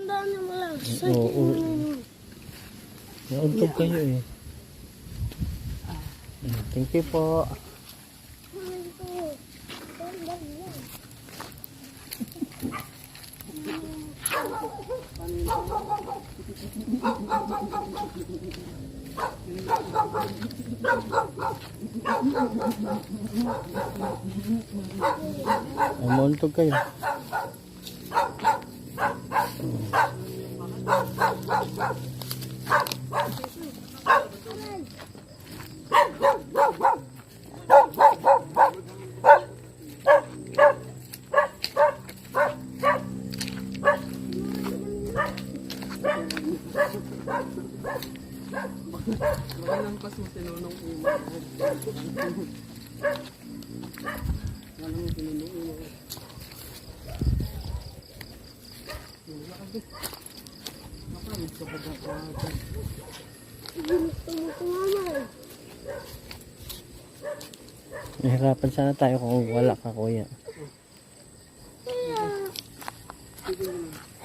daan mo lang. Oo. Nauntog kayo eh. Thank you po. Nauntog kayo. Walang pas mo sinunong mo. Walang sinunong mo. Gusto ko ba ito? Nahirapan sana tayo kung wala ka, kuya. Sige na.